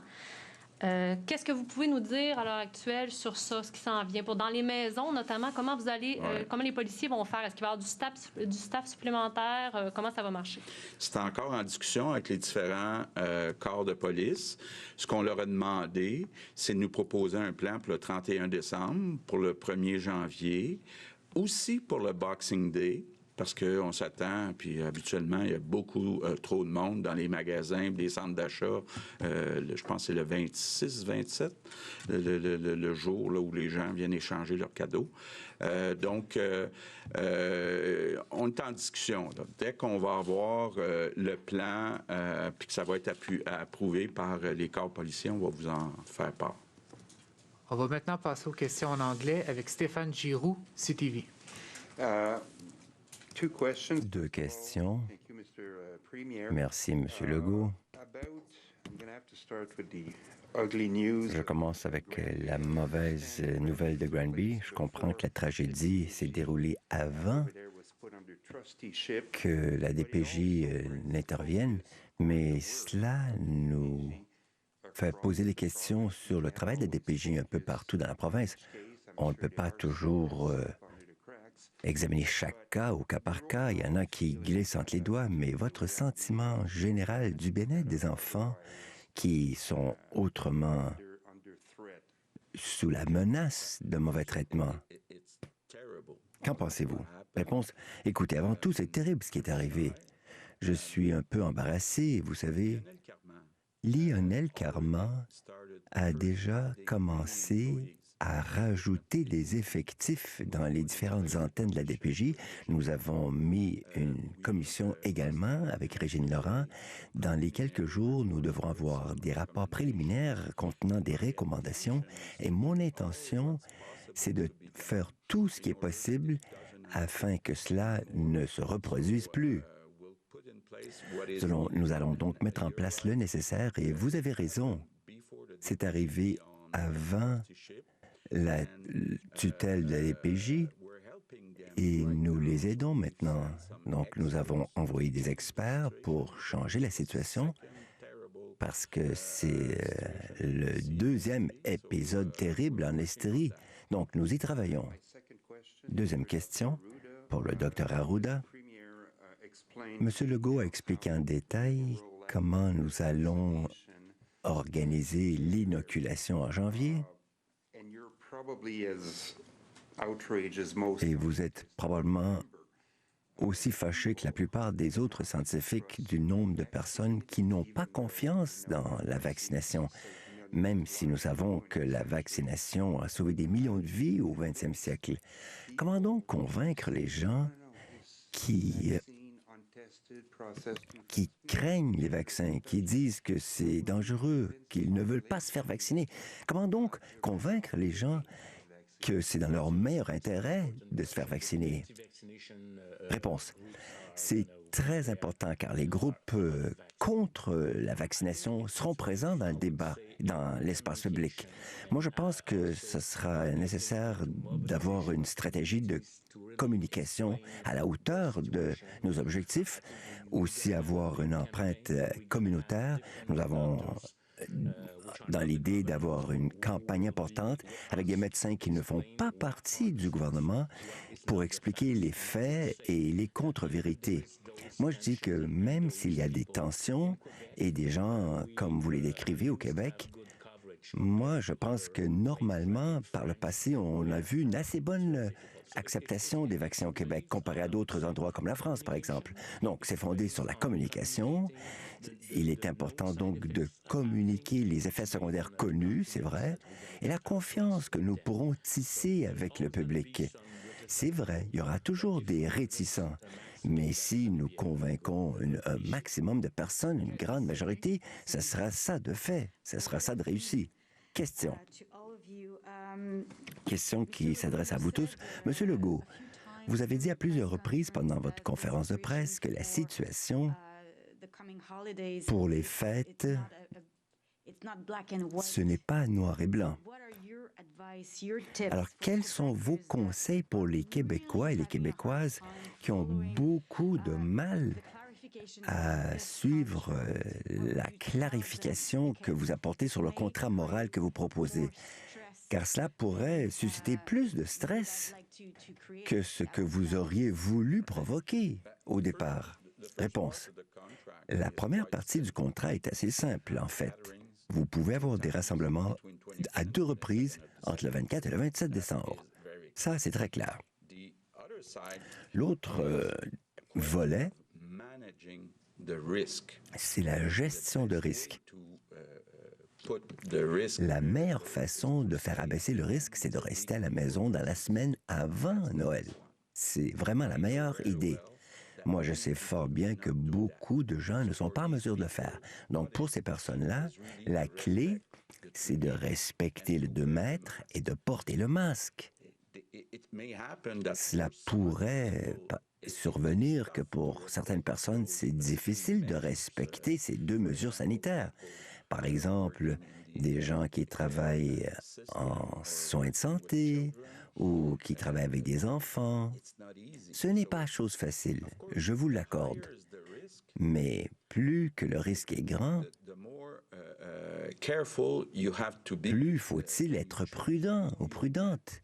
Qu'est-ce que vous pouvez nous dire à l'heure actuelle sur ça, ce qui s'en vient? Dans les maisons, notamment, comment vous allez, comment les policiers vont faire? Est-ce qu'il va y avoir du staff supplémentaire? Comment ça va marcher? C'est encore en discussion avec les différents corps de police. Ce qu'on leur a demandé, c'est de nous proposer un plan pour le 31 décembre, pour le 1er janvier, aussi pour le Boxing Day, parce qu'on s'attend, puis habituellement, il y a beaucoup trop de monde dans les magasins, les centres d'achat. Je pense que c'est le 26, 27, le jour là, où les gens viennent échanger leurs cadeaux. Donc, on est en discussion. Là. Dès qu'on va avoir le plan, puis que ça va être approuvé par les corps policiers, on va vous en faire part. On va maintenant passer aux questions en anglais avec Stéphane Giroux, CTV. Deux questions. Merci, M. Legault. Je commence avec la mauvaise nouvelle de Granby. Je comprends que la tragédie s'est déroulée avant que la DPJ n'intervienne, mais cela nous fait poser des questions sur le travail de la DPJ un peu partout dans la province. On ne peut pas toujours examiner chaque cas au cas par cas. Il y en a qui glissent entre les doigts, mais votre sentiment général du bien-être des enfants qui sont autrement sous la menace de mauvais traitements, qu'en pensez-vous? Réponse, écoutez, avant tout, c'est terrible ce qui est arrivé. Je suis un peu embarrassé, vous savez. Lionel Carman a déjà commencé à rajouter des effectifs dans les différentes antennes de la DPJ. Nous avons mis une commission également avec Régine Laurent. Dans les quelques jours, nous devrons avoir des rapports préliminaires contenant des recommandations. Et mon intention, c'est de faire tout ce qui est possible afin que cela ne se reproduise plus. Nous allons donc mettre en place le nécessaire et vous avez raison. C'est arrivé avant la tutelle de la DPJ et nous les aidons maintenant. Donc, nous avons envoyé des experts pour changer la situation parce que c'est le deuxième épisode terrible en Estrie. Donc, nous y travaillons. Deuxième question pour le Dr Arruda. Monsieur Legault a expliqué en détail comment nous allons organiser l'inoculation en janvier. Et vous êtes probablement aussi fâché que la plupart des autres scientifiques du nombre de personnes qui n'ont pas confiance dans la vaccination, même si nous savons que la vaccination a sauvé des millions de vies au 20e siècle. Comment donc convaincre les gens qui craignent les vaccins, qui disent que c'est dangereux, qu'ils ne veulent pas se faire vacciner? Comment donc convaincre les gens que c'est dans leur meilleur intérêt de se faire vacciner? Réponse. C'est très important car les groupes contre la vaccination seront présents dans le débat, dans l'espace public. Moi, je pense que ce sera nécessaire d'avoir une stratégie de communication à la hauteur de nos objectifs, aussi avoir une empreinte communautaire. Nous avons dans l'idée d'avoir une campagne importante avec des médecins qui ne font pas partie du gouvernement pour expliquer les faits et les contre-vérités. Moi, je dis que même s'il y a des tensions et des gens, comme vous les décrivez au Québec, moi, je pense que normalement, par le passé, on a vu une assez bonne acceptation des vaccins au Québec comparé à d'autres endroits comme la France, par exemple. Donc, c'est fondé sur la communication. Il est important donc de communiquer les effets secondaires connus, c'est vrai, et la confiance que nous pourrons tisser avec le public. C'est vrai, il y aura toujours des réticents, mais si nous convainquons un maximum de personnes, une grande majorité, ce sera ça de fait, ce sera ça de réussi. Question. Question qui s'adresse à vous tous. Monsieur Legault, vous avez dit à plusieurs reprises pendant votre conférence de presse que la situation pour les fêtes, ce n'est pas noir et blanc. Alors, quels sont vos conseils pour les Québécois et les Québécoises qui ont beaucoup de mal à suivre la clarification que vous apportez sur le contrat moral que vous proposez, car cela pourrait susciter plus de stress que ce que vous auriez voulu provoquer au départ. Réponse. La première partie du contrat est assez simple, en fait. Vous pouvez avoir des rassemblements à 2 reprises entre le 24 et le 27 décembre. Ça, c'est très clair. L'autre volet, c'est la gestion de risque. La meilleure façon de faire abaisser le risque, c'est de rester à la maison dans la semaine avant Noël. C'est vraiment la meilleure idée. Moi, je sais fort bien que beaucoup de gens ne sont pas en mesure de le faire. Donc, pour ces personnes-là, la clé, c'est de respecter le 2 mètres et de porter le masque. Cela pourrait survenir que pour certaines personnes, c'est difficile de respecter ces 2 mesures sanitaires. Par exemple, des gens qui travaillent en soins de santé ou qui travaillent avec des enfants. Ce n'est pas chose facile, je vous l'accorde. Mais plus que le risque est grand, plus faut-il être prudent ou prudente.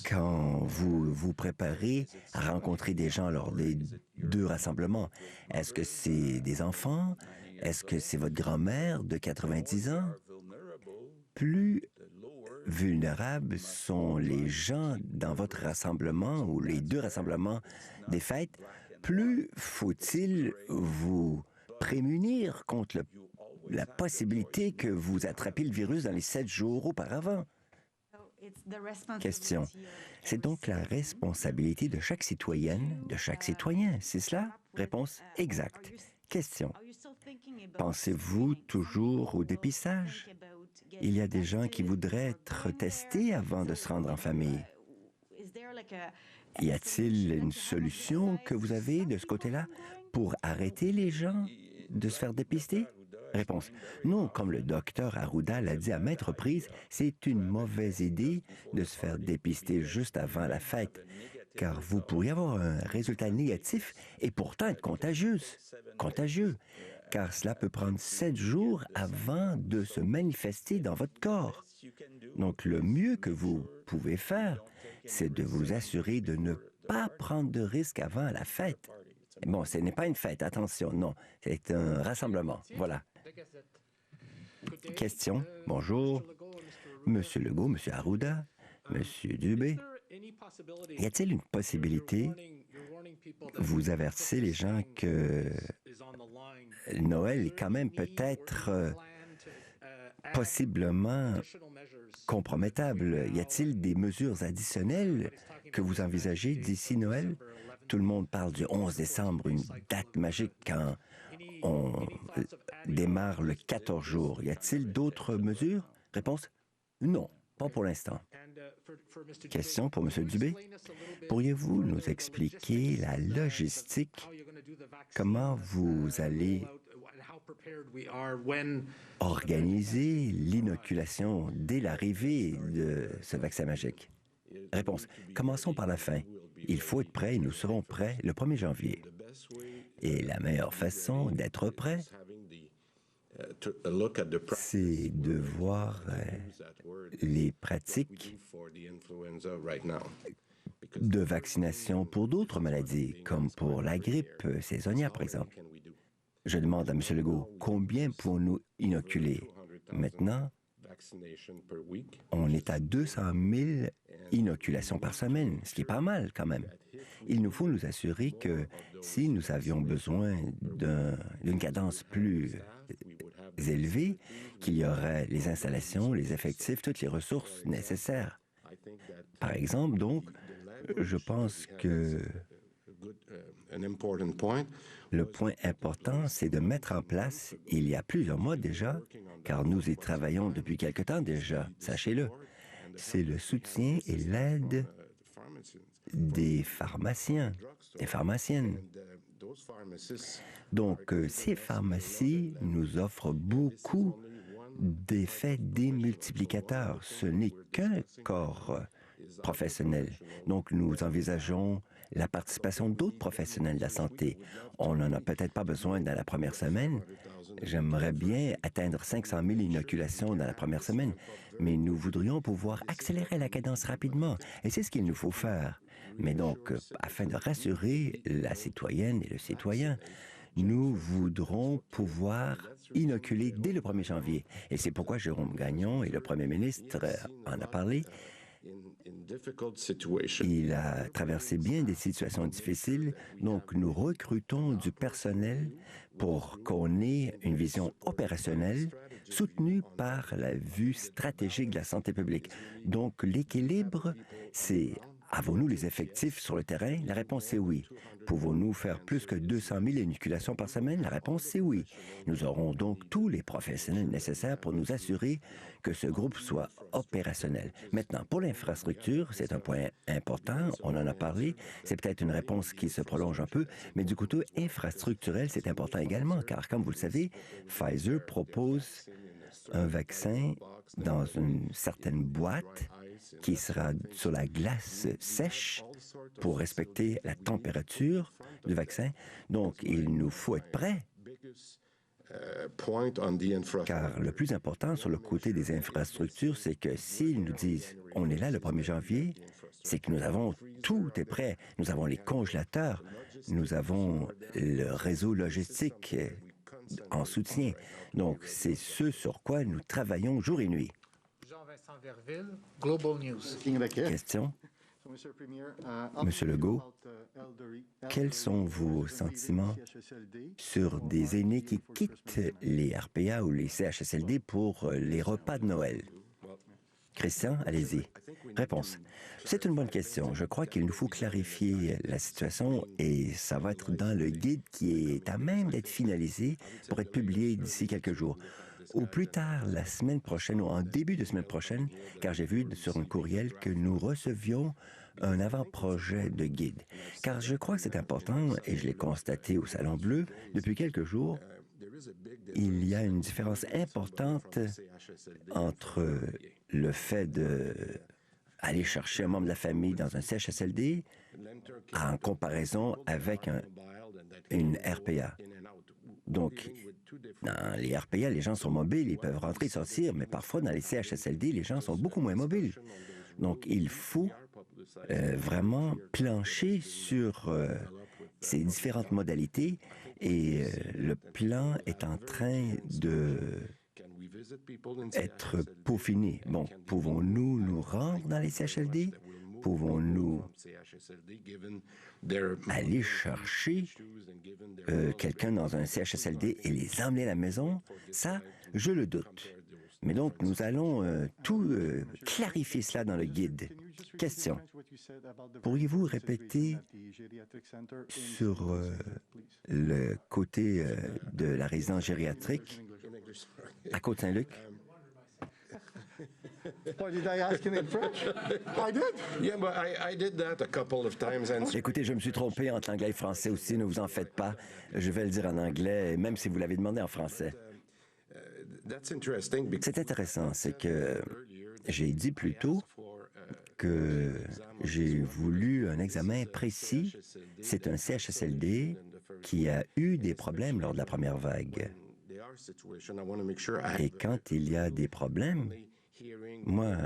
Quand vous vous préparez à rencontrer des gens lors des 2 rassemblements, est-ce que c'est des enfants? Est-ce que c'est votre grand-mère de 90 ans? Plus vulnérables sont les gens dans votre rassemblement ou les 2 rassemblements des fêtes, plus faut-il vous prémunir contre la possibilité que vous attrapiez le virus dans les 7 jours auparavant. Question. C'est donc la responsabilité de chaque citoyenne, de chaque citoyen, c'est cela? Réponse exacte. Question. Pensez-vous toujours au dépistage? Il y a des gens qui voudraient être testés avant de se rendre en famille. Y a-t-il une solution que vous avez de ce côté-là pour arrêter les gens de se faire dépister? Réponse. Non, comme le docteur Arruda l'a dit à maintes reprises, c'est une mauvaise idée de se faire dépister juste avant la fête, car vous pourriez avoir un résultat négatif et pourtant être contagieux, car cela peut prendre 7 jours avant de se manifester dans votre corps. Donc, le mieux que vous pouvez faire, c'est de vous assurer de ne pas prendre de risques avant la fête. Bon, ce n'est pas une fête, attention, non, c'est un rassemblement, voilà. Question. Bonjour. Monsieur Legault, Monsieur Arruda, Monsieur Dubé. Y a-t-il une possibilité, vous avertissez les gens que Noël est quand même peut-être possiblement compromettable? Y a-t-il des mesures additionnelles que vous envisagez d'ici Noël? Tout le monde parle du 11 décembre, une date magique quand on démarre le 14 jours. Y a-t-il d'autres mesures? Réponse? Non, pas pour l'instant. Question pour M. Dubé. Pourriez-vous nous expliquer la logistique? Comment vous allez organiser l'inoculation dès l'arrivée de ce vaccin magique? Réponse. Commençons par la fin. Il faut être prêt et nous serons prêts le 1er janvier. Et la meilleure façon d'être prêt, c'est de voir les pratiques de vaccination pour d'autres maladies, comme pour la grippe saisonnière, par exemple. Je demande à M. Legault, combien pouvons-nous inoculer? Maintenant, on est à 200 000 inoculations par semaine, ce qui est pas mal quand même. Il nous faut nous assurer que si nous avions besoin d'une cadence plus élevée, qu'il y aurait les installations, les effectifs, toutes les ressources nécessaires. Par exemple, donc, je pense que le point important, c'est de mettre en place, il y a plusieurs mois déjà, car nous y travaillons depuis quelque temps déjà, sachez-le, c'est le soutien et l'aide des pharmaciens, des pharmaciennes. Donc, ces pharmacies nous offrent beaucoup d'effets démultiplicateurs. Ce n'est qu'un corps professionnel. Donc, nous envisageons la participation d'autres professionnels de la santé. On n'en a peut-être pas besoin dans la première semaine. J'aimerais bien atteindre 500 000 inoculations dans la première semaine, mais nous voudrions pouvoir accélérer la cadence rapidement, et c'est ce qu'il nous faut faire. Mais donc, afin de rassurer la citoyenne et le citoyen, nous voudrons pouvoir inoculer dès le 1er janvier. Et c'est pourquoi Jérôme Gagnon et le premier ministre en a parlé. Il a traversé bien des situations difficiles, donc nous recrutons du personnel pour qu'on ait une vision opérationnelle soutenue par la vue stratégique de la santé publique. Donc l'équilibre, c'est avons-nous les effectifs sur le terrain? La réponse est oui. Pouvons-nous faire plus que 200 000 inoculations par semaine? La réponse c'est oui. Nous aurons donc tous les professionnels nécessaires pour nous assurer que ce groupe soit opérationnel. Maintenant, pour l'infrastructure, c'est un point important, on en a parlé, c'est peut-être une réponse qui se prolonge un peu, mais du côté infrastructurel, c'est important également, car comme vous le savez, Pfizer propose un vaccin dans une certaine boîte qui sera sur la glace sèche pour respecter la température du vaccin. Donc, il nous faut être prêts. Car le plus important sur le côté des infrastructures, c'est que s'ils nous disent « on est là le 1er janvier », c'est que nous avons tout est prêt. Nous avons les congélateurs, nous avons le réseau logistique en soutien. Donc, c'est ce sur quoi nous travaillons jour et nuit. Jean-Vincent Verville, Global News. Question. Monsieur Legault, quels sont vos sentiments sur des aînés qui quittent les RPA ou les CHSLD pour les repas de Noël? Christian, allez-y. Réponse. C'est une bonne question. Je crois qu'il nous faut clarifier la situation et ça va être dans le guide qui est à même d'être finalisé pour être publié d'ici quelques jours. Au plus tard la semaine prochaine ou en début de semaine prochaine, car j'ai vu sur un courriel que nous recevions un avant-projet de guide. Car je crois que c'est important, et je l'ai constaté au Salon Bleu, depuis quelques jours, il y a une différence importante entre le fait d'aller chercher un membre de la famille dans un CHSLD en comparaison avec une RPA. Donc, dans les RPA, les gens sont mobiles, ils peuvent rentrer et sortir, mais parfois, dans les CHSLD, les gens sont beaucoup moins mobiles. Donc, il faut vraiment plancher sur ces différentes modalités et le plan est en train d'être peaufiné. Bon, pouvons-nous nous rendre dans les CHSLD? Pouvons-nous aller chercher quelqu'un dans un CHSLD et les emmener à la maison? Ça, je le doute. Mais donc, nous allons tout clarifier cela dans le guide. Question. Pourriez-vous répéter sur le côté de la résidence gériatrique à Côte-Saint-Luc? Écoutez, je me suis trompé entre anglais et français aussi, ne vous en faites pas. Je vais le dire en anglais, même si vous l'avez demandé en français. C'est intéressant, c'est que j'ai dit plus tôt que j'ai voulu un examen précis. C'est un CHSLD qui a eu des problèmes lors de la première vague. Et quand il y a des problèmes, moi,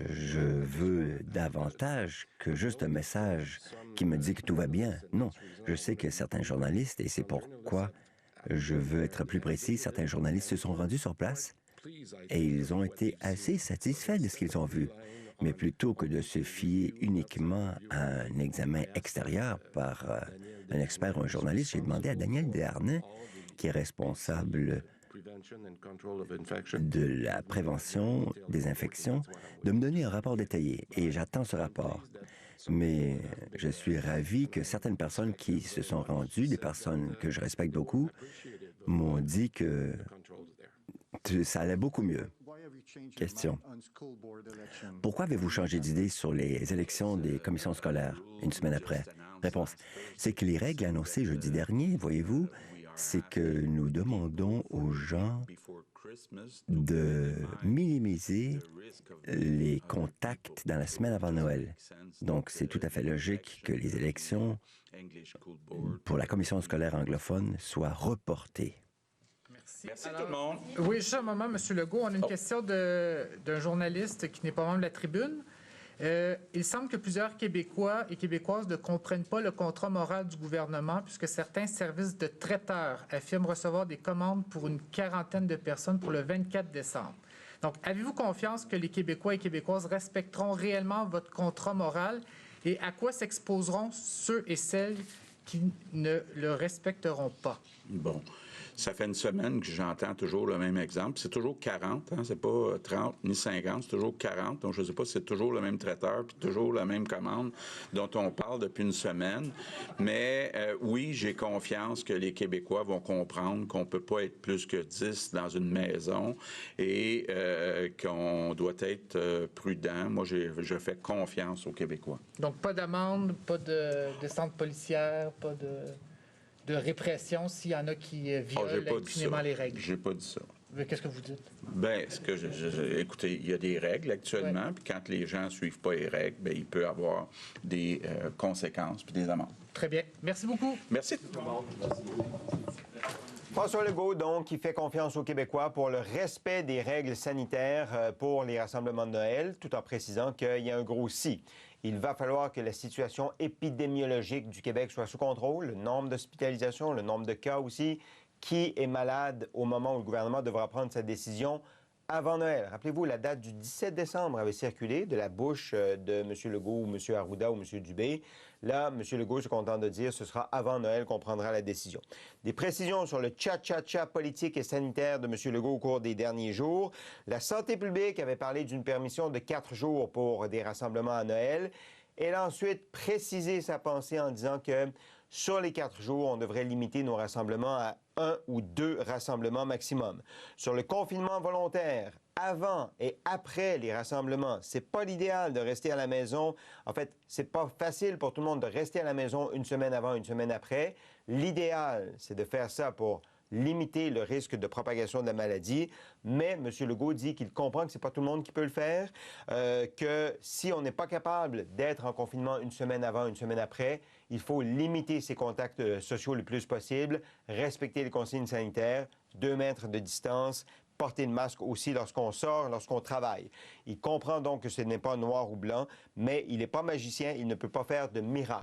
je veux davantage que juste un message qui me dit que tout va bien. Non, je sais que certains journalistes, et c'est pourquoi je veux être plus précis, certains journalistes se sont rendus sur place et ils ont été assez satisfaits de ce qu'ils ont vu. Mais plutôt que de se fier uniquement à un examen extérieur par un expert ou un journaliste, j'ai demandé à Daniel Desharnais, qui est responsable de la prévention des infections, de me donner un rapport détaillé. Et j'attends ce rapport. Mais je suis ravi que certaines personnes qui se sont rendues, des personnes que je respecte beaucoup, m'ont dit que ça allait beaucoup mieux. Question. Pourquoi avez-vous changé d'idée sur les élections des commissions scolaires une semaine après? Réponse. C'est que les règles annoncées jeudi dernier, voyez-vous, c'est que nous demandons aux gens de minimiser les contacts dans la semaine avant Noël. Donc, c'est tout à fait logique que les élections pour la commission scolaire anglophone soient reportées. Merci tout le monde. Oui, juste un moment, M. Legault. On a une question d'un journaliste qui n'est pas membre de la tribune. Il semble que plusieurs Québécois et Québécoises ne comprennent pas le contrat moral du gouvernement puisque certains services de traiteurs affirment recevoir des commandes pour une quarantaine de personnes pour le 24 décembre. Donc, avez-vous confiance que les Québécois et Québécoises respecteront réellement votre contrat moral et à quoi s'exposeront ceux et celles qui ne le respecteront pas? Bon. Ça fait une semaine que j'entends toujours le même exemple. C'est toujours 40, hein? C'est pas 30 ni 50, c'est toujours 40. Donc, je ne sais pas si c'est toujours le même traiteur puis toujours la même commande dont on parle depuis une semaine. Mais oui, j'ai confiance que les Québécois vont comprendre qu'on ne peut pas être plus que 10 dans une maison et qu'on doit être prudent. Moi, je fais confiance aux Québécois. Donc, pas d'amende, pas de descente policière, pas de répression s'il y en a qui violent impunément les règles. J'ai pas dit ça. Mais qu'est-ce que vous dites? Bien, écoutez, il y a des règles actuellement, puis quand les gens ne suivent pas les règles, bien, il peut y avoir des conséquences puis des amendes. Très bien. Merci beaucoup. Merci. François Legault, donc, qui fait confiance aux Québécois pour le respect des règles sanitaires pour les rassemblements de Noël, tout en précisant qu'il y a un gros « si ». Il va falloir que la situation épidémiologique du Québec soit sous contrôle, le nombre d'hospitalisations, le nombre de cas aussi, qui est malade au moment où le gouvernement devra prendre sa décision avant Noël. Rappelez-vous, la date du 17 décembre avait circulé de la bouche de M. Legault ou M. Arruda ou M. Dubé. Là, M. Legault se contente de dire que ce sera avant Noël qu'on prendra la décision. Des précisions sur le tcha-tcha-tcha politique et sanitaire de M. Legault au cours des derniers jours. La santé publique avait parlé d'une permission de 4 jours pour des rassemblements à Noël. Elle a ensuite précisé sa pensée en disant que sur les 4 jours, on devrait limiter nos rassemblements à 1 ou 2 rassemblements maximum. Sur le confinement volontaire, avant et après les rassemblements, c'est pas l'idéal de rester à la maison. En fait, c'est pas facile pour tout le monde de rester à la maison une semaine avant, une semaine après. L'idéal, c'est de faire ça pour limiter le risque de propagation de la maladie, mais M. Legault dit qu'il comprend que c'est pas tout le monde qui peut le faire, que si on n'est pas capable d'être en confinement une semaine avant, une semaine après, il faut limiter ses contacts sociaux le plus possible, respecter les consignes sanitaires, 2 mètres de distance, porter le masque aussi lorsqu'on sort, lorsqu'on travaille. Il comprend donc que ce n'est pas noir ou blanc, mais il n'est pas magicien, il ne peut pas faire de miracle.